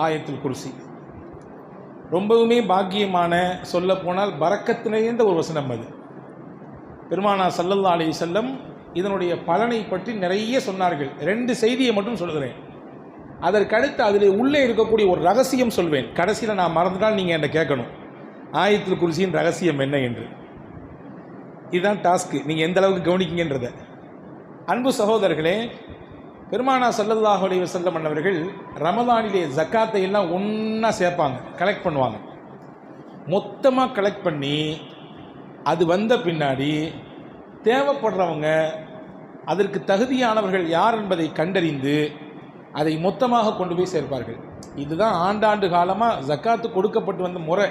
ஆயத்துல் குர்சி. ரொம்பவுமே பாக்கியமான, சொல்ல போனால் பரக்கத்து நிறைந்த ஒரு வசனம் அது. பெருமானார் ஸல்லல்லாஹு அலைஹி வஸல்லம் இதனுடைய பலனை பற்றி நிறைய சொன்னார்கள். 2 செய்தியை மட்டும் சொல்கிறேன். அதற்கடுத்து அதில் உள்ளே இருக்கக்கூடிய ஒரு ரகசியம் சொல்வேன். கடைசியில் நான் மறந்துட்டால் நீங்கள் என்னை கேட்கணும், ஆயத்துல் குர்சியின் ரகசியம் என்ன என்று. இதுதான் டாஸ்க்கு, நீங்கள் எந்த அளவுக்கு கவனிக்கிங்கன்றதை. அன்பு சகோதரர்களே, பெருமானார் ஸல்லல்லாஹு அலைஹி வஸல்லம் அவர்கள் ரமலானிலே ஜக்காத்தை எல்லாம் ஒன்றா சேர்ப்பாங்க, கலெக்ட் பண்ணுவாங்க. மொத்தமாக கலெக்ட் பண்ணி அது வந்த பின்னாடி தேவைப்படுறவங்க, அதற்கு தகுதியானவர்கள் யார் என்பதை கண்டறிந்து அதை மொத்தமாக கொண்டு போய் சேர்ப்பார்கள். இதுதான் ஆண்டாண்டு காலமாக ஜக்காத்து கொடுக்கப்பட்டு வந்த முறை.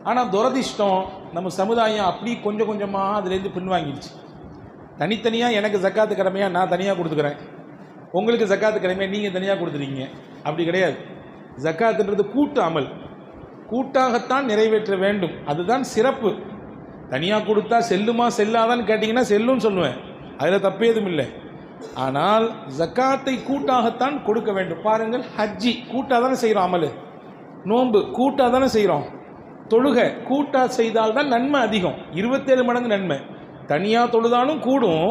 ஆனால் துரதிஷ்டம், நம்ம சமுதாயம் அப்படி கொஞ்சம் கொஞ்சமாக அதுலேருந்து பின்வாங்கிடுச்சு. தனித்தனியாக எனக்கு ஜக்காத்து கடமையாக நான் தனியாக கொடுத்துக்கிறேன், உங்களுக்கு ஜக்காத்து கடமையாக நீங்கள் தனியாக கொடுத்துருக்கீங்க. அப்படி கிடையாது. ஜக்காத்துன்றது கூட்டு அமல், கூட்டாகத்தான் நிறைவேற்ற வேண்டும். அதுதான் சிறப்பு. தனியாக கொடுத்தா செல்லுமா செல்லாதான்னு கேட்டிங்கன்னா செல்லுன்னு சொல்லுவேன், அதில் தப்பே எதுவும் இல்லை. ஆனால் ஜக்காத்தை கூட்டாகத்தான் கொடுக்க வேண்டும். பாருங்கள், ஹஜ்ஜி கூட்டாக தானே செய்கிறோம், அமல் நோன்பு கூட்டாக தானே செய்கிறோம், தொழுகை கூட்டாக செய்தால்தான் நன்மை அதிகம், 27 மடங்கு நன்மை. தனியாக தொழுதாலும் கூடும்,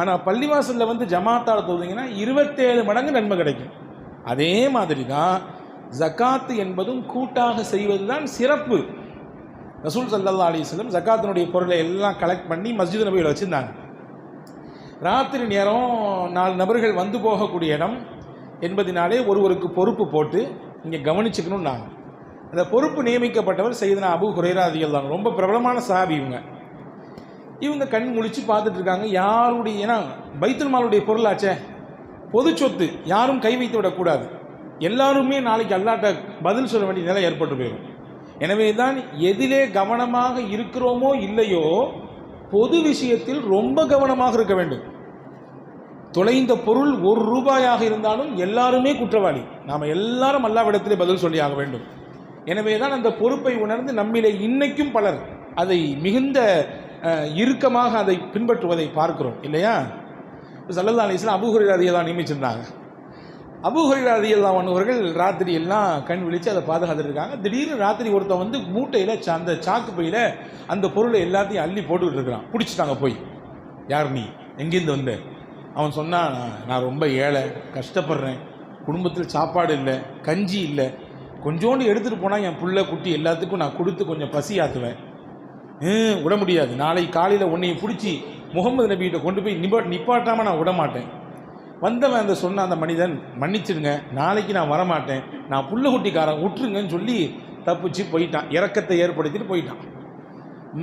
ஆனால் பள்ளிவாசலில் வந்து ஜமாத்தால் தொழுதிங்கன்னா 27 மடங்கு நன்மை கிடைக்கும். அதே மாதிரி தான் ஜக்காத்து என்பதும் கூட்டாக செய்வது தான் சிறப்பு. ரசூல் ஸல்லல்லாஹு அலைஹி வஸல்லம் ஜக்காத்தினுடைய பொருளை எல்லாம் கலெக்ட் பண்ணி மஸ்ஜித் நபியில் வச்சுருந்தாங்க. ராத்திரி நேரம் 4 நபர்கள் வந்து போகக்கூடிய இடம் என்பதினாலே ஒருவருக்கு பொறுப்பு போட்டு இங்கே கவனிச்சுக்கணும். நாங்கள் அந்த பொறுப்பு நியமிக்கப்பட்டவர் சையதுனா அபூ ஹுரைரா ரலியல்லாஹு அன்ஹு, ரொம்ப பிரபலமான சஹாபி. இவங்க கண் முழிச்சு பார்த்துட்டு இருக்காங்க. யாருடைய, ஏன்னா பைத்துல் மாலுடைய பொருளாச்சே, பொது சொத்து, யாரும் கை வைத்து விடக்கூடாது. எல்லாருமே நாளைக்கு அல்லாஹ்ட்ட பதில் சொல்ல வேண்டிய நிலை ஏற்பட்டு போயிடும். எனவே தான் எதிலே கவனமாக இருக்கிறோமோ இல்லையோ, பொது விஷயத்தில் ரொம்ப கவனமாக இருக்க வேண்டும். தொலைந்த பொருள் 1 ரூபாயாக இருந்தாலும் எல்லாருமே குற்றவாளி, நாம் எல்லாரும் அல்லாஹ்விடத்திலே பதில் சொல்லி ஆக வேண்டும். எனவே தான் அந்த பொறுப்பை உணர்ந்து நம்மிலே இன்னைக்கும் பலர் அதை மிகுந்த இறுக்கமாக அதை பின்பற்றுவதை பார்க்கிறோம், இல்லையா? ஸல்லல்லாஹு அலைஹி வஸல்லம் அபூ ஹுரைரா ரலியல்லாஹு நியமிச்சிருந்தாங்க. அபூ ஹுரைரா ரலியல்லாஹு அன்ஹு அவர்கள் ராத்திரி எல்லாம் கண் விழித்து அதை பாதுகாத்துட்டு இருக்காங்க. திடீர்னு ராத்திரி ஒருத்தன் வந்து மூட்டையில் அந்த சாக்கு பையில் அந்த பொருளை எல்லாத்தையும் அள்ளி போட்டுக்கிட்டு இருக்கிறான். பிடிச்சிட்டாங்க போய். யார் நீ, எங்கேருந்து வந்த? அவன் சொன்னான், நான் ரொம்ப ஏழை, கஷ்டப்படுறேன், குடும்பத்தில் சாப்பாடு இல்லை, கஞ்சி இல்லை, கொஞ்சோண்டு எடுத்துகிட்டு போனால் என் புள்ள குட்டி எல்லாத்துக்கும் நான் கொடுத்து கொஞ்சம் பசி ஆற்றுவேன். விட முடியாது, நாளை காலையில் உன்னையை பிடிச்சி முகமது நபிகிட்ட கொண்டு போய் நிப்பாட்டாமல் நான் விட மாட்டேன். வந்தவன் அந்த சொன்ன அந்த மனிதன், மன்னிச்சிடுங்க, நாளைக்கு நான் வரமாட்டேன், நான் புள்ள குட்டிக்காரன், விட்டுருங்கன்னு சொல்லி தப்பிச்சு போயிட்டான். இரக்கத்தை ஏற்படுத்திட்டு போயிட்டான்.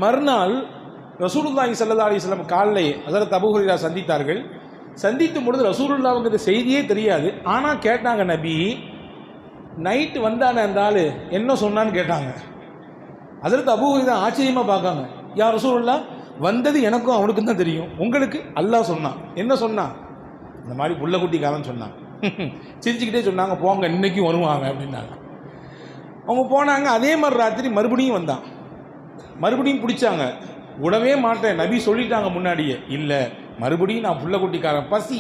மறுநாள் ரசூலுல்லாஹி ஸல்லல்லாஹு அலைஹி வஸல்லம் காலையில் ஹஸரத் அபூ ஹுரைரா சந்தித்தார்கள். சந்திக்கும் பொழுது ரசூலுல்லாஹ்வுக்கு இந்த செய்தியே தெரியாது. ஆனால் கேட்டாங்க, நபி நைட்டு வந்தானே அந்த ஆள் என்ன சொன்னான்னு கேட்டாங்க. ஹஸரத் அபூ ஹுரைரா ஆச்சரியமாக பார்க்காங்க. யா ரசூலுல்லாஹ், வந்தது எனக்கும் அவனுக்கும் தான் தெரியும், உங்களுக்கு அல்லாஹ் சொன்னான். என்ன சொன்னான்? இந்த மாதிரி புள்ள குட்டிக்காரன் சொன்னான். சிரிச்சுக்கிட்டே சொன்னாங்க, போங்க இன்னைக்கும் வருவாங்க அப்படின்னாங்க. அவங்க போனாங்க. அதே மாதிரி ராத்திரி மறுபடியும் வந்தான். மறுபடியும் பிடிச்சாங்க. விடவே மாட்டேன், நபி சொல்லிட்டாங்க முன்னாடியே. இல்லை, மறுபடியும் நான் புள்ள குட்டிக்காரன். பசி,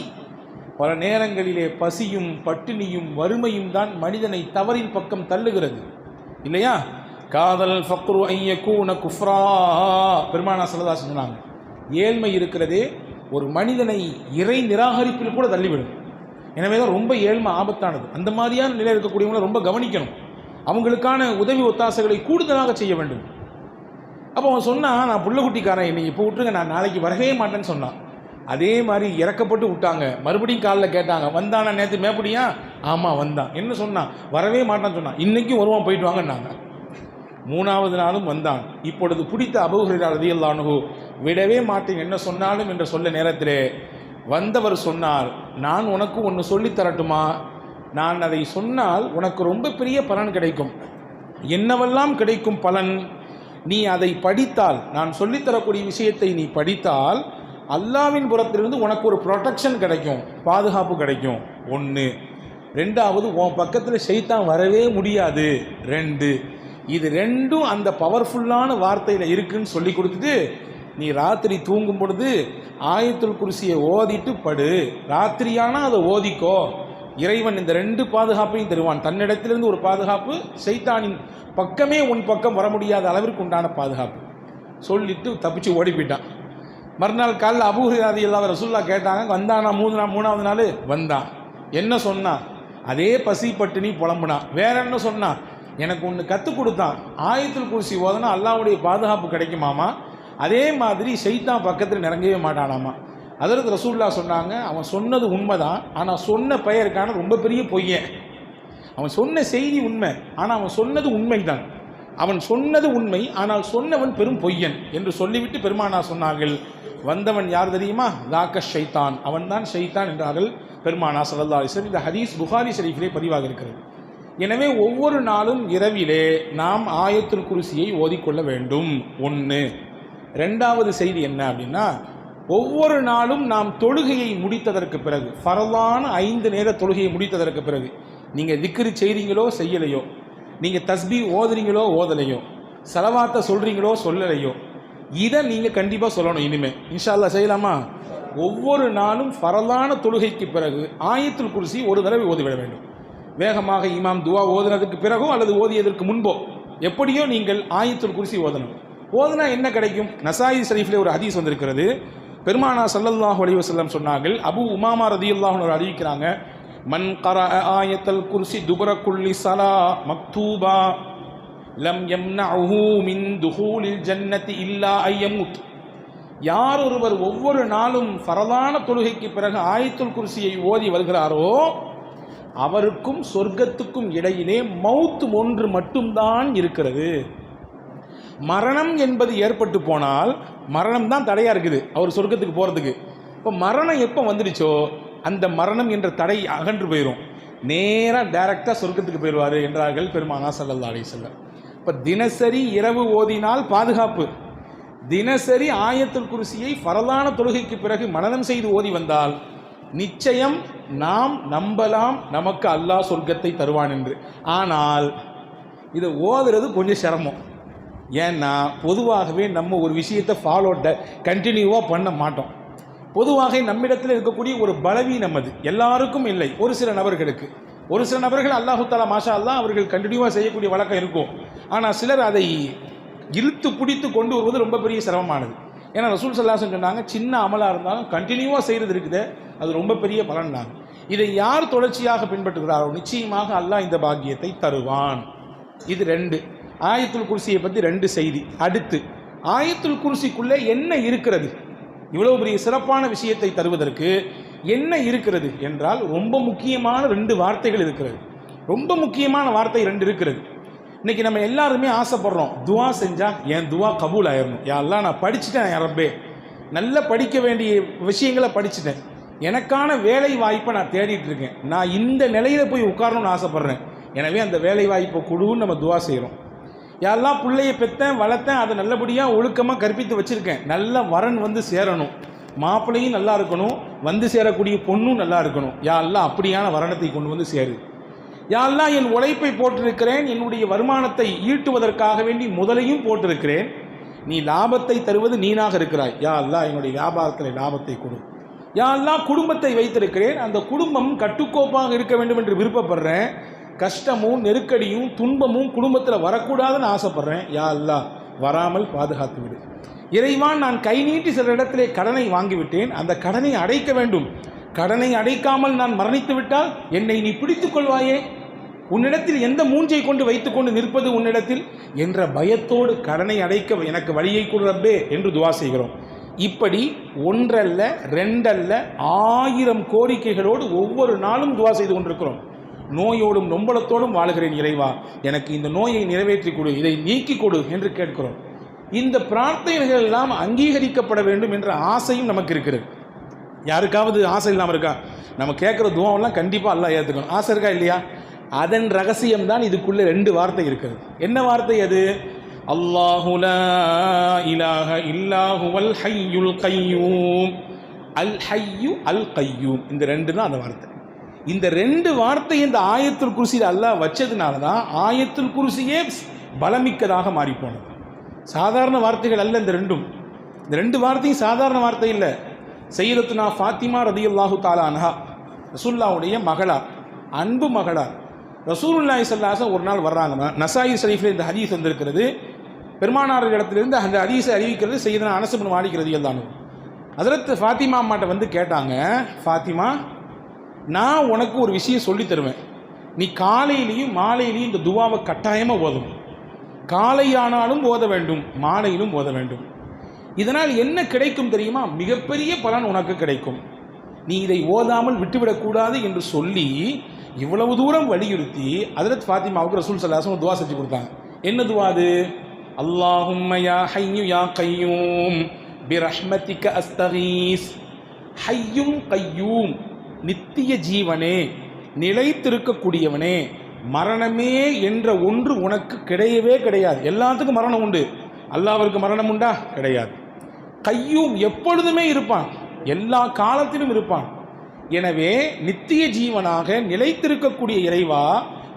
பல நேரங்களிலே பசியும் பட்டினியும் வறுமையும் தான் மனிதனை தவறின் பக்கம் தள்ளுகிறது, இல்லையா? காதல் ஃபக்ரு ஐயக்கூன குஃப்ரா, பெருமானார் ஸல்லல்லாஹு அலைஹி வஸல்லம் சொன்னாங்க. ஏழ்மை இருக்கிறதே ஒரு மனிதனை இறை நிராகரிப்பில் கூட தள்ளிவிடும். எனவே தான் ரொம்ப ஏழ்மை ஆபத்தானது. அந்த மாதிரியான நிலை இருக்கக்கூடியவங்களை ரொம்ப கவனிக்கணும். அவங்களுக்கான உதவி ஒத்தாசைகளை கூடுதலாக செய்ய வேண்டும். அப்போ அவன் சொன்னான், நான் புள்ள குட்டிக்காரன், என்னை இப்போ விட்டுருங்க, நான் நாளைக்கு வரவே மாட்டேன்னு சொன்னான். அதே மாதிரி இறக்கப்பட்டு விட்டாங்க. மறுபடியும் காலில் கேட்டாங்க, வந்தானா நேற்று மேப்படியா? ஆமாம் வந்தான். என்ன சொன்னான்? வரவே மாட்டான்னு சொன்னான். இன்றைக்கும் வருவான், போயிட்டு வாங்கன்னாங்க. 3வது நாளும் வந்தான். இப்பொழுது பிடித்த அபூ ஹுரைரா ரலியல்லாஹு அன்ஹு விடவே மாட்டேன் என்ன சொன்னாலும் என்று சொல்ல நேரத்திலே வந்தவர் சொன்னார், நான் உனக்கு ஒன்று சொல்லித்தரட்டுமா? நான் அதை சொன்னால் உனக்கு ரொம்ப பெரிய பலன் கிடைக்கும். என்னவெல்லாம் கிடைக்கும் பலன்? நீ அதை படித்தால், நான் சொல்லித்தரக்கூடிய விஷயத்தை நீ படித்தால் அல்லாஹ்வின் புறத்திலிருந்து உனக்கு ஒரு ப்ரொடெக்ஷன் கிடைக்கும், பாதுகாப்பு கிடைக்கும். 1. 2வது, உன் பக்கத்தில் ஷைத்தான் வரவே முடியாது. 2. இது 2ம் அந்த பவர்ஃபுல்லான வார்த்தையில் இருக்குன்னு சொல்லி கொடுத்துட்டு, நீ ராத்திரி தூங்கும் பொழுது ஆயத்துல் குர்சியை ஓதிட்டு படு. ராத்திரியானா அதை ஓதிக்கோ, இறைவன் இந்த 2 பாதுகாப்பையும் தருவான். தன்னிடத்திலிருந்து ஒரு பாதுகாப்பு, ஷைத்தானின் பக்கமே உன் பக்கம் வர முடியாத அளவிற்கு உண்டான பாதுகாப்பு சொல்லிட்டு தப்பிச்சு ஓடி போயிட்டான். மறுநாள் காலையில் அபூ ஹுரைரா ரலியல்லாஹு ரசூலுல்லாஹ் கேட்டாங்க, வந்தானா? மூணாவது நாள் வந்தான். என்ன சொன்னான்? அதே பசி பட்டினி புலம்புனான். வேற என்ன சொன்னான்? எனக்கு ஒன்று கற்றுக் கொடுத்தான், ஆயத்துல் குர்சி ஓதனா அல்லாஹ்வுடைய பாதுகாப்பு கிடைக்குமாமா, அதே மாதிரி ஷைத்தான் பக்கத்தில் நெருங்கவே மாட்டானாமா. அதற்கு ரசூலுல்லாஹ் சொன்னாங்க, அவன் சொன்னது உண்மைதான், ஆனால் சொன்ன பெயருக்கான ரொம்ப பெரிய பொய்யன். அவன் சொன்ன செய்தி உண்மை, ஆனால் அவன் சொன்னது உண்மைதான். அவன் சொன்னது உண்மை, ஆனால் சொன்னவன் பெரும் பொய்யன் என்று சொல்லிவிட்டு பெருமானார் சொன்னார்கள், வந்தவன் யார் தெரியுமா? லாக்க ஷைத்தான், அவன் தான் ஷைத்தான் என்றார்கள் பெருமானார் ஸல்லல்லாஹு அலைஹி வஸல்லம். இந்த ஹதீஸ் புகாரி ஷரீஃபிலே பதிவாக இருக்கிறது. எனவே ஒவ்வொரு நாளும் இரவிலே நாம் ஆயத்துல் குர்சியை ஓதிக்கொள்ள வேண்டும். 1. 2வது செய்தி என்ன அப்படின்னா, ஒவ்வொரு நாளும் நாம் தொழுகையை முடித்ததற்கு பிறகு, ஃபர்லான 5 நேர தொழுகையை முடித்ததற்கு பிறகு, நீங்கள் திக்ரு செய்கிறீங்களோ செய்யலையோ, நீங்கள் தஸ்பீ ஓதுறீங்களோ ஓதலையோ, ஸலவாத்தை சொல்கிறீங்களோ சொல்லலையோ, இதை நீங்கள் கண்டிப்பாக சொல்லணும். இனிமேல் இன்ஷா அல்லாஹ் செய்யலாமா? ஒவ்வொரு நாளும் ஃபர்லான தொழுகைக்கு பிறகு ஆயத்துல் குர்சி ஒரு தடவை ஓதிவிட வேண்டும். வேகமாக இமாம் துவா ஓதுனதுக்கு பிறகோ அல்லது ஓதியதற்கு முன்போ எப்படியோ நீங்கள் ஆயத்துல் குர்சி ஓதணும். ஓதுனா என்ன கிடைக்கும்? நசாயி ஷரீஃபிலே ஒரு ஹதீஸ் வந்திருக்கிறது. பெருமானார் ஸல்லல்லாஹு அலைஹி வஸல்லம் சொன்னார்கள், அபூ உமாமா ரலியல்லாஹு அன்ஹு அறிவிக்கிறாங்க, மன் கரஅ ஆயத்துல் குர்சி துபர குல்லி ஸலா மக்தூபா லம் யம்னஉஹு மின் துஹூலில் ஜன்னதி இல்லா அய்யமுத். யார் ஒருவர் ஒவ்வொரு நாளும் ஃபரலான தொழுகைக்கு பிறகு ஆயத்துல் குர்சியை ஓதி வருகிறாரோ அவருக்கும் சொர்க்கத்துக்கும் இடையிலே மவுத் ஒன்று மட்டும்தான் இருக்கிறது. மரணம் என்பது ஏற்பட்டு போனால் மரணம் தான் தடையாக இருக்குது அவர் சொர்க்கத்துக்கு போகிறதுக்கு. இப்போ மரணம் எப்போ வந்துடுச்சோ அந்த மரணம் என்ற தடை அகன்று போயிடும், நேராக டைரக்டாக சொர்க்கத்துக்கு போயிடுவார் என்றார்கள் பெருமானார் ஸல்லல்லாஹு அலைஹி வஸல்லம். இப்போ தினசரி இரவு ஓதினால் பாதுகாப்பு, தினசரி ஆயத்துல் குர்சியை ஃபரலான தொழுகைக்கு பிறகு மனனம் செய்து ஓதி வந்தால் நிச்சயம் நாம் நம்பலாம் நமக்கு அல்லாஹ் சொர்க்கத்தை தருவான் என்று. ஆனால் இதை ஓதுறது கொஞ்சம் சிரமம். ஏன்னா பொதுவாகவே நம்ம ஒரு விஷயத்தை கண்டினியூவாக பண்ண மாட்டோம். பொதுவாக நம்மிடத்தில் இருக்கக்கூடிய ஒரு பலவீனம், அது எல்லாருக்கும் இல்லை, ஒரு சில நபர்களுக்கு. ஒரு சில நபர்கள் அல்லாஹு தஆலா மாஷா அல்லாஹ் அவர்கள் கண்டினியூவாக செய்யக்கூடிய வழக்கம் இருக்கும். ஆனால் சிலர் அதை இழுத்து பிடித்து கொண்டு வருவது ரொம்ப பெரிய சிரமமானது. ஏன்னா ரசூல் ஸல்லல்லாஹு அலைஹி வஸல்லம் சொன்னாங்க, சின்ன அமலாக இருந்தாலும் கண்டினியூவாக செய்கிறது இருக்குது, அது ரொம்ப பெரிய பலன் தான். இதை யார் தொடர்ச்சியாக பின்பற்றுகிறாரோ நிச்சயமாக அல்லாஹ் இந்த பாக்கியத்தை தருவான். இது 2. ஆயத்துல் குர்சியை பற்றி 2 செய்தி. அடுத்து ஆயத்துல் குர்சிக்குள்ளே என்ன இருக்கிறது, இவ்வளவு பெரிய சிறப்பான விஷயத்தை தருவதற்கு என்ன இருக்கிறது என்றால் ரொம்ப முக்கியமான 2 வார்த்தைகள் இருக்கிறது. ரொம்ப முக்கியமான வார்த்தை 2 இருக்கிறது. இன்னைக்கு நம்ம எல்லாருமே ஆசைப்படுறோம், துவா செஞ்சால் என் துவா கபூல் ஆயிடணும். யா அல்லாஹ் நான் படிச்சுட்டேன், யா ரப்பே நல்ல படிக்க வேண்டிய விஷயங்களை படிச்சுட்டேன், எனக்கான வேலை வாய்ப்பை நான் தேடிட்டு இருக்கேன், நான் இந்த நிலையில் போய் உட்காரணும்னு ஆசைப்பட்றேன், எனவே அந்த வேலை வாய்ப்பை கொடுன்னு நம்ம துவா செய்கிறோம். யாரெல்லாம் பிள்ளைய பெற்றேன் வளர்த்தேன், அதை நல்லபடியாக ஒழுக்கமாக கற்பித்து வச்சுருக்கேன், நல்ல வரன் வந்து சேரணும், மாப்பிள்ளையும் நல்லா இருக்கணும், வந்து சேரக்கூடிய பொண்ணும் நல்லா இருக்கணும், யாரெல்லாம் அப்படியான வரனத்தை கொண்டு வந்து சேரு. யாரெல்லாம் என் உழைப்பை போட்டிருக்கிறேன், என்னுடைய வருமானத்தை ஈட்டுவதற்காக வேண்டி முதலையும் போட்டிருக்கிறேன், நீ லாபத்தை தருவது நீனாக இருக்கிறாய், யா அல்லாஹ் என்னுடைய வியாபாரத்தில் லாபத்தை கொடு. யா அல்லாஹ் குடும்பத்தை வைத்திருக்கிறேன், அந்த குடும்பம் கட்டுக்கோப்பாக இருக்க வேண்டும் என்று விருப்பப்படுறேன், கஷ்டமும் நெருக்கடியும் துன்பமும் குடும்பத்தில் வரக்கூடாதுன்னு ஆசைப்படுறேன், யா அல்லாஹ் வராமல் பாதுகாத்து விடு. இறைவான் நான் கை நீட்டி சில இடத்திலே கடனை வாங்கிவிட்டேன், அந்த கடனை அடைக்க வேண்டும், கடனை அடைக்காமல் நான் மரணித்து விட்டால் என்னை நீ பிடித்துக் கொள்வாயே, உன்னிடத்தில் எந்த மூஞ்சை கொண்டு வைத்துக்கொண்டு நிற்பது உன்னிடத்தில் என்ற பயத்தோடு கடனை அடைக்க எனக்கு வழியை கொடு ரப்பே என்று துவா செய்கிறோம். இப்படி 1 அல்ல 2 அல்ல 1000 கோரிக்கைகளோடு ஒவ்வொரு நாளும் துவா செய்து கொண்டிருக்கிறோம். நோயோடும் நொம்பலத்தோடும் வாழுகிறேன் இறைவா, எனக்கு இந்த நோயை நிறைவேற்றி கொடு, இதை நீக்கி கொடு என்று கேட்கிறோம். இந்த பிரார்த்தனைகள் எல்லாம் அங்கீகரிக்கப்பட வேண்டும் என்ற ஆசையும் நமக்கு இருக்கிறது. யாருக்காவது ஆசை இல்லாமல் இருக்கா? நம்ம கேட்குற துவாவெல்லாம் கண்டிப்பாக அல்லாஹ் ஏற்றுக்கணும், ஆசை இருக்கா இல்லையா? அதன் ரகசியம்தான் இதுக்குள்ளே 2 வார்த்தை இருக்கிறது. என்ன வார்த்தை அது? அல்லாஹு லா இலாஹ இல்லா ஹுவல் ஹய்யுல் கய்யூம், அல் ஹய்யு அல் கய்யூம், இந்த 2 தான் அந்த வார்த்தை. இந்த 2 வார்த்தை இந்த ஆயத்துல் குர்சியில் அல்லாஹ் வச்சதுனால தான் ஆயத்துல் குர்சியே பலமிக்கதாக மாறிப்போனது. சாதாரண வார்த்தைகள் அல்ல இந்த 2ம். இந்த 2 வார்த்தையும் சாதாரண வார்த்தை இல்லை. சையதத்துனா ஃபாத்திமா ரலியல்லாஹு தஆலா அன்ஹா ரசூலுல்லாஹ்வுடைய மகளா, அன்பு மகளார். ரசூலுல்லாஹி ஸல்லல்லாஹு அலைஹி வஸல்லம் ஒரு நாள் வர்றாங்க. நசாயி ஷரீஃபில் இந்த ஹதீஸ் வந்திருக்கிறது. பெருமானார் இடத்திலிருந்து அந்த ஹதீஸை அறிவிக்கிறது செய்தனா அனஸ் இப்னு மாலிக் ரலியல்லாஹு அன்ஹு. ஹஜ்ரத் ஃபாத்திமா அம்மாட்ட வந்து கேட்டாங்க, ஃபாத்திமா, நான் உனக்கு ஒரு விஷயம் சொல்லி தருவேன். நீ காலையிலையும் மாலையிலையும் இந்த துவாவை கட்டாயமாக ஓதணும். காலையானாலும் ஓத வேண்டும், மாலையிலும் ஓத வேண்டும். இதனால் என்ன கிடைக்கும் தெரியுமா? மிகப்பெரிய பலன் உனக்கு கிடைக்கும். நீ இதை ஓதாமல் விட்டுவிடக்கூடாது என்று சொல்லி இவ்வளவு தூரம் வலியுறுத்தி ஹஜ்ரத் ஃபாத்திமாவுக்கு ரசூல் ஸல்லல்லாஹு அலைஹி வஸல்லம் துவா செஞ்சு கொடுத்தாங்க. என்ன துவா அது? அல்லாஹும்ம யா ஹய்யு யா கய்யூம் பிரஹ்மதிக அஸ்தகீஸ். ஹய்யும் கய்யூம், நித்திய ஜீவனே, நிலைத்திருக்கக்கூடியவனே, மரணமே என்ற ஒன்று உனக்கு கிடையவே கிடையாது. எல்லாத்துக்கும் மரணம் உண்டு, அல்லாஹ்விற்கு மரணம் உண்டா? கிடையாது. கய்யூம், எப்பொழுதுமே இருப்பான், எல்லா காலத்திலும் இருப்பான். எனவே நித்திய ஜீவனாக நிலைத்திருக்கக்கூடிய இறைவா,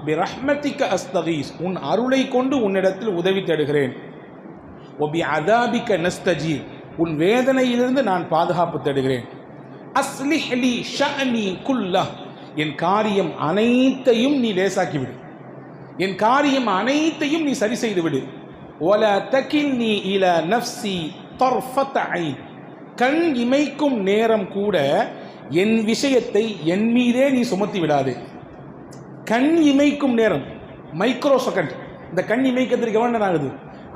பிரஹ்மதிக அஸ்தகீஸ், உன் அருளை கொண்டு உன்னிடத்தில் உதவி தேடுகிறேன். ஒபி அதாபிக நஸ்தஜீர், உன் வேதனையிலிருந்து நான் பாதுகாப்பு தேடுகிறேன். அஸ்லிஹ் லி ஷஅனி குல்லஹ், என் காரியம் அனைத்தையும் நீ லேசாக்கிவிடு, என் காரியம் அனைத்தையும் நீ சரி செய்து விடு. வலா தகில்னி இலா நஃப்ஸி தர்ஃபத ஐன், கண் இமைக்கும் நேரம் கூட என் விஷயத்தை என் மீதே நீ சுமத்தி விடாது. கண் இமைக்கும் நேரம், மைக்ரோ செகண்ட், இந்த கண் இமைக்கிறதுக்கு எவ்வளோ நேரம் ஆகுது?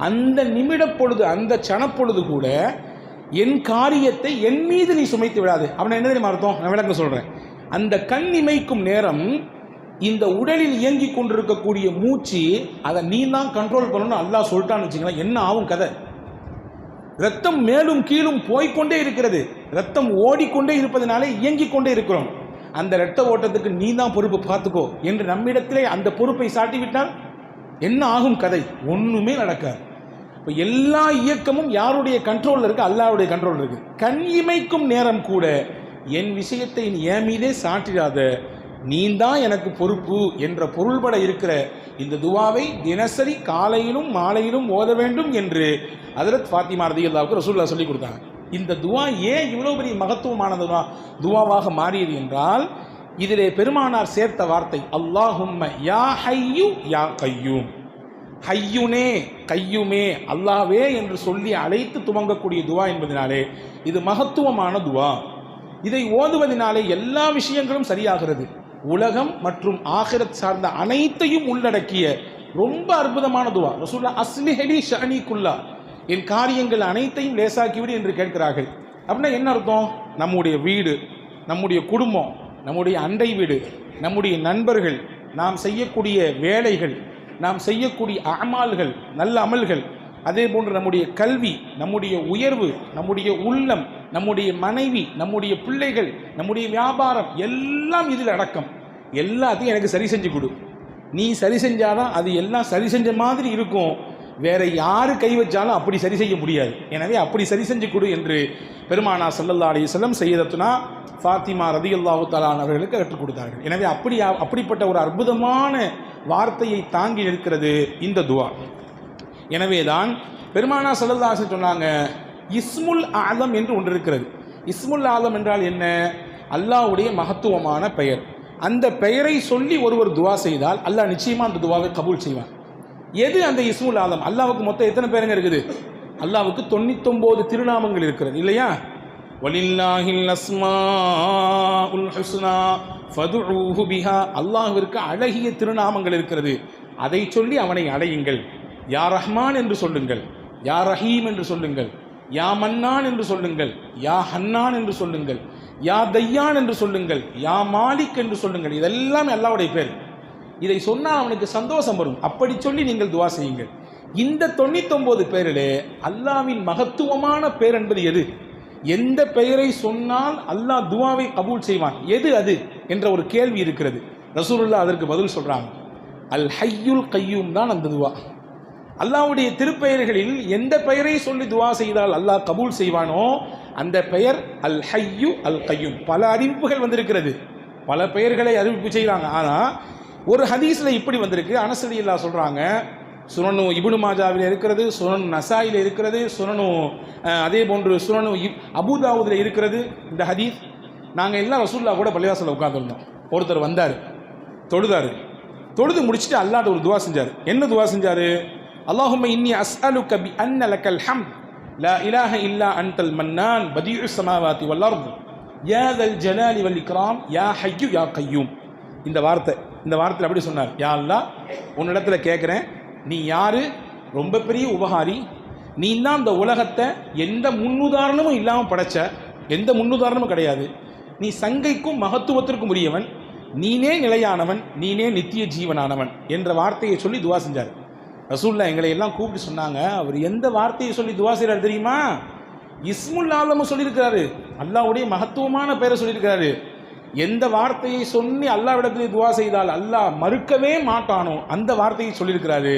அந்த நிமிட பொழுது, அந்த சனப்பொழுது கூட என் காரியத்தை என் மீது நீ சுமைத்து விடாது. அவனை என்ன தெரியுமா அர்த்தம்? நான் விளக்க சொல்கிறேன். அந்த கண் இமைக்கும் நேரம் இந்த உடலில் இயங்கி கொண்டிருக்கக்கூடிய மூச்சு, அதை நீ தான் கண்ட்ரோல் பண்ணணும்னு அல்லாஹ் சொல்லிட்டான்னு வச்சுக்கலாம். என்ன ஆகும் கதை? ரத்தம் மேலும் கீழும் போய்கொண்டே இருக்கிறது, ரத்தம் ஓடிக்கொண்டே இருப்பதனாலே இயங்கிக் கொண்டே இருக்கிறோம். அந்த இரத்த ஓட்டத்துக்கு நீ தான் பொறுப்பு, பார்த்துக்கோ என்று நம்மிடத்திலே அந்த பொறுப்பை சாட்டிவிட்டால் என்ன ஆகும் கதை? ஒன்றுமே நடக்காது. இப்போ எல்லா இயக்கமும் யாருடைய கண்ட்ரோலில் இருக்குது? அல்லாஹ்வுடைய கண்ட்ரோல் இருக்குது. கண் இமைக்கும் நேரம் கூட என் விஷயத்தை நீ என் மீதே சாட்டிடாத, நீ தான் எனக்கு பொறுப்பு என்ற பொருள்பட இருக்கிற இந்த துவாவை தினசரி காலையிலும் மாலையிலும் ஓத வேண்டும் என்று ஹஜ்ரத் ஃபாத்திமா ரலியல்லாஹு ரசூலுல்லாஹ் சொல்லி கொடுத்தாங்க. இந்த துவா ஏன் இவ்வளவு பெரிய மகத்துவமான துவாவாக மாறியது என்றால், இதிலே பெருமானார் சேர்த்த வார்த்தை அல்லாஹும்ம யா ஹய்யு யா கய்யூம். ஹய்யுனே, கையுமே, அல்லாஹ்வே என்று சொல்லி அழைத்து துவங்கக்கூடிய துவா என்பதனாலே இது மகத்துவமான துவா. இதை ஓதுவதனாலே எல்லா விஷயங்களும் சரியாகிறது. உலகம் மற்றும் ஆகிரத் சார்ந்த அனைத்தையும் உள்ளடக்கிய ரொம்ப அற்புதமான துவா. ரசூலுல்லாஹ் அஸ்லிஹ் லி ஷஅனி குல்லா, என் காரியங்கள் அனைத்தையும் லேசாக்கிவிடு என்று கேட்கிறார்கள். அப்படின்னா என்ன அர்த்தம்? நம்முடைய வீடு, நம்முடைய குடும்பம், நம்முடைய அண்டை வீடு, நம்முடைய நண்பர்கள், நாம் செய்யக்கூடிய வேலைகள், நாம் செய்யக்கூடிய அமால்கள், நல்ல அமல்கள், அதே போன்று நம்முடைய கல்வி, நம்முடைய உயர்வு, நம்முடைய உள்ளம், நம்முடைய மனைவி, நம்முடைய பிள்ளைகள், நம்முடைய வியாபாரம் எல்லாம் இதில் அடக்கம். எல்லாத்தையும் எனக்கு சரி செஞ்சு கொடு. நீ சரி செஞ்சாதான் அது எல்லாம் சரி செஞ்ச மாதிரி இருக்கும். வேற யாரு கை வச்சாலும் அப்படி சரி செய்ய முடியாது. எனவே அப்படி சரி செஞ்சு கொடு என்று பெருமானார் ஸல்லல்லாஹு அலைஹி வஸல்லம் சையதத்துனா ஃபாத்திமா ரலியல்லாஹு தஆலா அவர்களுக்கு கற்றுக் கொடுத்தார்கள். எனவே அப்படிப்பட்ட ஒரு அற்புதமான வார்த்தையை தாங்கி நிற்கிறது இந்த துவா. எனவே தான் பெருமானார் ஸல்லல்லாஹு அலைஹி வஸல்லம் சொன்னாங்க, இஸ்முல் ஆலம் என்று ஒன்று இருக்கிறது. இஸ்முல் ஆலம் என்றால் என்ன? அல்லாஹ்வுடைய மகத்துவமான பெயர். அந்த பெயரை சொல்லி ஒருவர் துவா செய்தால் அல்லாஹ் நிச்சயமா அந்த துவாவை கபூல் செய்வான். எது அந்த இஸ்முல் ஆலம்? அல்லாஹ்வுக்கு மொத்தம் எத்தனை பேருங்க இருக்குது? அல்லாஹ்வுக்கு 99 திருநாமங்கள் இருக்கிறது இல்லையா? வலில்லாஹில் அஸ்மாஉல் ஹுஸ்னா ஃபதுஊஹு பிஹா, அல்லாஹ்விற்கு அழகிய திருநாமங்கள் இருக்கிறது, அதை சொல்லி அவனை அடையுங்கள். யா ரஹ்மான் என்று சொல்லுங்கள், யா ரஹீம் என்று சொல்லுங்கள், யா மன்னான் என்று சொல்லுங்கள், யா ஹன்னான் என்று சொல்லுங்கள், யா தையான் என்று சொல்லுங்கள், யா மாலிக் என்று சொல்லுங்கள். இதெல்லாம் அல்லாஹ்வுடைய பேர். இதை சொன்னால் அவனுக்கு சந்தோஷம் வரும். அப்படி சொல்லி நீங்கள் துவா செய்யுங்கள். இந்த 99 பேரிலே அல்லாஹ்வின் மகத்துவமான பேர் என்பது எது? எந்த பெயரை சொன்னால் அல்லாஹ் துவாவை கபூல் செய்வான், எது அது என்ற ஒரு கேள்வி இருக்கிறது. ரசூலுல்லாஹ் அதற்கு பதில் சொல்றாங்க, அல் ஹய்யுல் கய்யூம் தான் அந்த துவா. அல்லாஹ்வுடைய திருப்பெயர்களில் எந்த பெயரை சொல்லி துவா செய்தால் அல்லாஹ் கபூல் செய்வானோ அந்த பெயர் அல் ஹய்யு அல் கய்யூம். பல அறிவிப்புகள் வந்திருக்கிறது, பல பெயர்களை அறிவிப்பு செய்கிறாங்க. ஆனால் ஒரு ஹதீஸில் இப்படி வந்திருக்கு. அனஸ் ரலியல்லாஹு சொல்கிறாங்க, சுனனு இப்னு மாஜாவில் இருக்கிறது, சுனனு நசாயில் இருக்கிறது, சுனனு அதே போன்று சுனனு அபூதாவுதில் இருக்கிறது இந்த ஹதீஸ். நாங்கள் எல்லாம் ரசூலுல்லாஹ் கூட பள்ளிவாசலில் உட்கார்ந்துருந்தோம். ஒருத்தர் வந்தார், தொழுதாரு. தொழுது முடிச்சுட்டு அல்லாஹ்ட்ட ஒரு துவா செஞ்சார். என்ன துவா செஞ்சாரு? அல்லாஹும்ம இன்னி அஸ்அலுக பி அன்ன லக்கல் ஹம்த் லா இலாஹ இல்லா அன்தல் மன்னான் பதீஉஸ் ஸமாவாதி வல் அர்த் யா தல் ஜலாலி வல் இக்ராம் யா ஹய்யு யா கய்யூம். இந்த வார்த்தையில் அப்படி சொன்னார், யா அல்லாஹ், உன்னிடத்துல கேட்குறேன், நீ யாரு? ரொம்ப பெரிய உபகாரி. நீ தான் இந்த உலகத்தை எந்த முன்னுதாரணமும் இல்லாமல் படைச்ச, எந்த முன்னுதாரணமும் கிடையாது. நீ சங்கைக்கும் மகத்துவத்திற்கும் உரியவன், நீனே நிலையானவன், நீனே நித்திய ஜீவனானவன் என்ற வார்த்தையை சொல்லி துவா செஞ்சார். ரசூலுல்லாஹ் எங்களை எல்லாம் கூப்பிட்டு சொன்னாங்க, அவர் எந்த வார்த்தையை சொல்லி துவா செய்கிறார் தெரியுமா? இஸ்முல் ஆலம் சொல்லியிருக்கிறாரு, அல்லாஹ்வுடைய மகத்துவமான பெயரை சொல்லியிருக்கிறாரு. எந்த வார்த்தையை சொல்லி அல்லாஹ்விடத்திலே துவா செய்தால் அல்லாஹ் மறுக்கவே மாட்டானோ அந்த வார்த்தையை சொல்லியிருக்கிறாரு.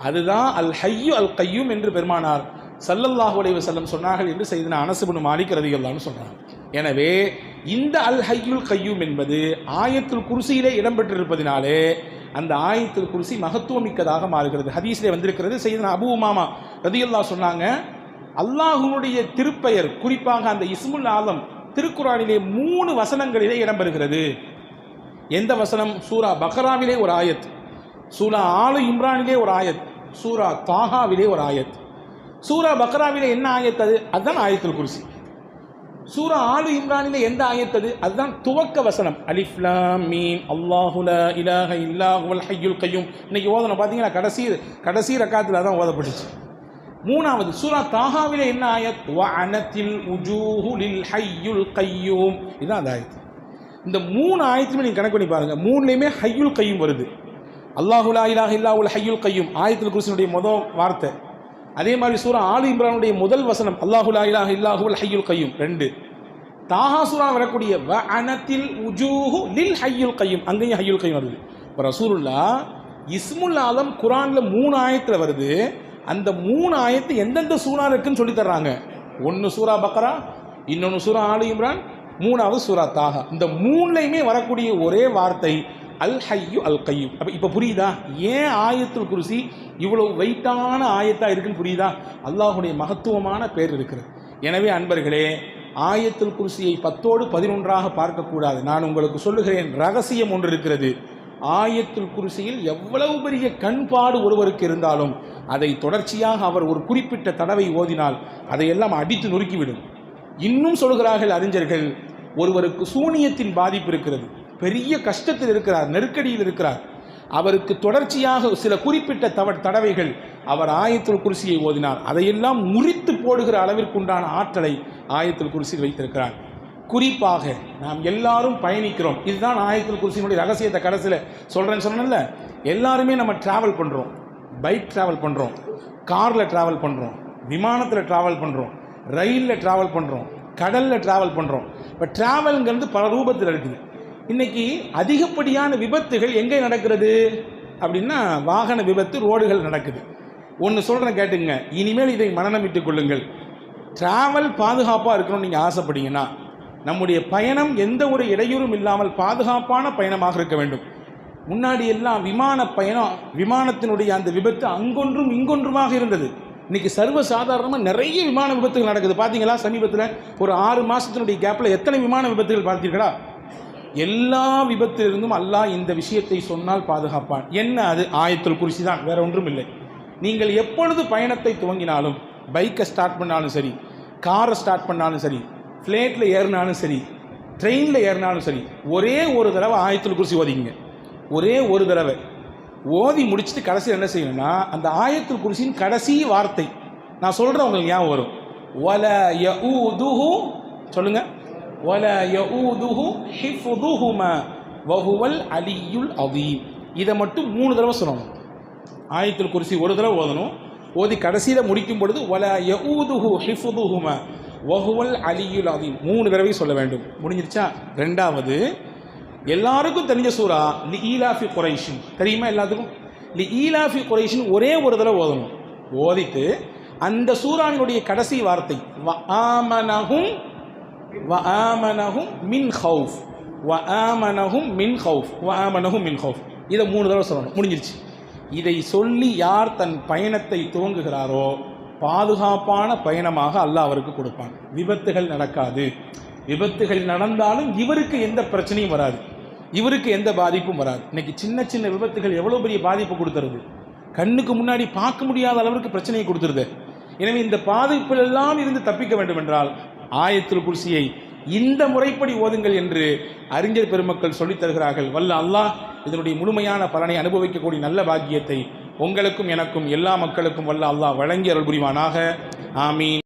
அதுதான் அல் ஹய்யு அல் கய்யூம் என்று பெருமானார் ஸல்லல்லாஹு அலைஹி வஸல்லம் சொன்னார்கள் என்று சையதுனா அனஸ் இப்னு மாலிக் ரலியல்லாஹு அன்ஹு சொல்றாங்க. எனவே இந்த அல் ஹய்யுல் கய்யூம் என்பது ஆயத்துல் குர்சியிலே இடம்பெற்றிருப்பதினாலே அந்த ஆயத்துல் குர்சி மகத்துவம் மிக்கதாக மாறுகிறது. ஹதீஸிலே வந்திருக்கிறது. சையதுனா அபூ உமாமா ரலியல்லாஹு சொன்னாங்க, அல்லாஹ்வுடைய திருப்பெயர் குறிப்பாக அந்த இஸ்முல் ஆலம் திருக்குர்ஆனிலே 3 வசனங்களிலே இடம்பெறுகிறது. எந்த வசனம்? சூரா பக்ராவிலே ஒரு ஆயத், சூரா ஆலு இம்ரானிலே ஒரு ஆயத், சூரா தாஹாவிலே ஒரு ஆயத். சூரா பக்ராவிலே என்ன ஆயத்? அதுதான் ஆயத்துல் குர்சி. சூரா ஆலு இம்ரானிலே எந்த ஆயத்? அதுதான் துவக்க வசனம், அலிஃப் லாம் மீம் அல்லாஹு லா இலாஹ இல்லா ஹுவல் ஹய்யுல் கய்யூம். இன்னைக்கு ஓதணும் பார்த்தீங்கன்னா கடைசி ரக்காத்தில் தான் ஓதப்பட்டுச்சு. 3வது சூரா தாஹாவிலே என்ன ஆயத்? வ அனத்தில் உஜூஹு லில் ஹய்யுல் கய்யூம். இதுதான் அந்த ஆயத். இந்த 3 ஆயத்துமே நீங்கள் கணக்கு பண்ணி பாருங்க, 3லையுமே ஹய்யுல் கய்யூம் வருது. அல்லாஹு லா இலாஹ இல்லா ஹுவல் ஹய்யுல் கய்யூம் ஆயத்துல் குர்சியுடைய முதல் வார்த்தை. அதே மாதிரி சூரா ஆலு இம்ரானுடைய முதல் வசனம் அல்லாஹு லா இலாஹ இல்லா ஹுவல் ஹய்யுல் கய்யூம் 2. தாஹா சூரா வரக்கூடிய வ அனத்தில் உஜூஹு லில் ஹய்யுல் கய்யூம், அங்கேயும் ஹய்யுல் கய்யூம் வருது. இப்போ ரசூலுல்லாஹ் இஸ்முல் ஆலம் குர்ஆனில் 3 ஆயத்தில் வருது. அந்த 3 ஆயத்து எந்தெந்த சூரா இருக்குன்னு சொல்லி தர்றாங்க. ஒன்று சூரா பக்ரா, இன்னொன்று சூரா ஆலு இம்ரான், 3வது சூரா தாஹா. இந்த 3லையுமே வரக்கூடிய ஒரே வார்த்தை அல் ஹய்யு அல் கய்யூம். அப்போ இப்போ புரியுதா ஏன் ஆயத்துல் குர்சி இவ்வளவு வெயிட்டான ஆயத்தாக இருக்குன்னு? புரியுதா? அல்லாஹுடைய மகத்துவமான பேர் இருக்கிறது. எனவே அன்பர்களே, ஆயத்துல் குர்சியை 10ஓடு 11ஆக பார்க்கக்கூடாது. நான் உங்களுக்கு சொல்லுகிறேன், ரகசியம் ஒன்று இருக்கிறது. ஆயத்துல் குர்சியில் எவ்வளவு பெரிய கண்பாடு ஒருவருக்கு இருந்தாலும் அதை தொடர்ச்சியாக அவர் ஒரு குறிப்பிட்ட தடவை ஓதினால் அதையெல்லாம் அடித்து நொறுக்கிவிடும். இன்னும் சொல்கிறார்கள் அறிஞர்கள், ஒருவருக்கு சூனியத்தின் பாதிப்பு இருக்கிறது, பெரிய கஷ்டத்தில் இருக்கிறார், நெருக்கடியில் இருக்கிறார், அவருக்கு தொடர்ச்சியாக சில குறிப்பிட்ட தடவைகள் அவர் ஆயத்துல் குர்சியை ஓதினார் அதையெல்லாம் முறித்து போடுகிற அளவிற்குண்டான ஆற்றலை ஆயத்துல் குர்சியில் வைத்திருக்கிறார். குறிப்பாக நாம் எல்லாரும் பயணிக்கிறோம். இதுதான் ஆயத்துல் குர்சியினுடைய ரகசியத்தை கடைசியில் சொல்கிறேன்னு சொன்னேன்ல. எல்லாருமே நம்ம ட்ராவல் பண்ணுறோம், பைக் ட்ராவல் பண்ணுறோம், காரில் ட்ராவல் பண்ணுறோம், விமானத்தில் ட்ராவல் பண்ணுறோம், ரயிலில் ட்ராவல் பண்ணுறோம், கடலில் ட்ராவல் பண்ணுறோம். இப்போ ட்ராவல்ங்கிறது பல ரூபத்தில் இருக்குது. இன்றைக்கி அதிகப்படியான விபத்துகள் எங்கே நடக்கிறது அப்படின்னா வாகன விபத்து, ரோடுகள் நடக்குது. ஒன்று சொல்கிறேன் கேட்டுங்க, இனிமேல் இதை மனநமிட்டுக் கொள்ளுங்கள். ட்ராவல் பாதுகாப்பாக இருக்கணும்னு நீங்கள் ஆசைப்பட்டீங்கன்னா நம்முடைய பயணம் எந்த ஒரு இடையூறும் இல்லாமல் பாதுகாப்பான பயணமாக இருக்க வேண்டும். முன்னாடி எல்லாம் விமான பயணம், விமானத்தினுடைய அந்த விபத்து அங்கொன்றும் இங்கொன்றுமாக இருந்தது. இன்றைக்கி சர்வசாதாரணமாக நிறைய விமான விபத்துகள் நடக்குது. பார்த்தீங்களா? சமீபத்தில் ஒரு 6 மாதத்தினுடைய கேப்பில் எத்தனை விமான விபத்துகள் பார்த்தீர்களா? எல்லா விபத்திலிருந்தும் அல்லாஹ் இந்த விஷயத்தை சொன்னால் பாதுகாப்பான். என்ன? அது ஆயத்துல் குர்சி தான், வேற ஒன்றும் இல்லை. நீங்கள் எப்பொழுது பயணத்தை துவங்கினாலும், பைக்கை ஸ்டார்ட் பண்ணாலும் சரி, காரை ஸ்டார்ட் பண்ணாலும் சரி, ஃப்ளைட்டில் ஏறினாலும் சரி, ட்ரெயினில் ஏறினாலும் சரி, ஒரே ஒரு தடவை ஆயத்துல் குர்சி ஓதிங்க. ஒரே ஒரு தடவை ஓதி முடிச்சுட்டு கடைசியில் என்ன செய்யணும்னா, அந்த ஆயத்துல் குர்சியின் கடைசி வார்த்தை நான் சொல்கிறேன், உங்களுக்கு ஞாபகம் வரும். வல யஊதுஹு, சொல்லுங்க, வல யஊதுஹு ஹிஃபுதுஹுமா வஹுவல் அலியுல் அதீம். இதை மட்டும் 3 தடவை சொல்லணும். ஆயத்துல் குர்சி ஒரு தடவை ஓதணும். ஓதி கடைசியில் முடிக்கும் பொழுது வல யஊதுஹு ஹிஃபுதுஹுமா வஹுவல் அலியுல் அதீம் 3 தடவை சொல்ல வேண்டும். முடிஞ்சிருச்சா? 2வது, எல்லாருக்கும் தெரிஞ்ச சூரா லி ஈலாஃபி குரைஷின், தெரியுமா எல்லாத்துக்கும்? லி ஈலாஃபி குரைஷின் ஒரே ஒரு தடவை ஓதணும். ஓதிட்டு அந்த சூராவினுடைய கடைசி வார்த்தை வ ஆமனஹும் மின் ஹவுஃப், வ ஆமனஹும் மின் ஹவுஃப், வ ஆமனஹும் மின் ஹவுஃப், இதை 3 தடவை சொல்லணும். முடிஞ்சிருச்சு. இதை சொல்லி யார் தன் பயணத்தை துவங்குகிறாரோ பாதுகாப்பான பயணமாக அல்லாஹ் அவருக்கு கொடுப்பான். விபத்துகள் நடக்காது. விபத்துகள் நடந்தாலும் இவருக்கு எந்த பிரச்சனையும் வராது. இவருக்கு எந்த பாதிப்பும் வராது. இன்னைக்கு சின்ன சின்ன விபத்துகள் எவ்வளோ பெரிய பாதிப்பு கொடுத்துருது, கண்ணுக்கு முன்னாடி பார்க்க முடியாத அளவிற்கு பிரச்சனையை கொடுத்துருது. எனவே இந்த பாதிப்பிலெல்லாம் இருந்து தப்பிக்க வேண்டும் என்றால் ஆயத்துல் குர்சியை இந்த முறைப்படி ஓதுங்கள் என்று அறிஞர் பெருமக்கள் சொல்லித் தருகிறார்கள். வல்ல அல்லாஹ் இதனுடைய முழுமையான பலனை அனுபவிக்கக்கூடிய நல்ல பாக்கியத்தை உங்களுக்கும் எனக்கும் எல்லா மக்களுக்கும் வல்ல அல்லாஹ் வழங்கி அருள் புரிவானாக. ஆமீன்.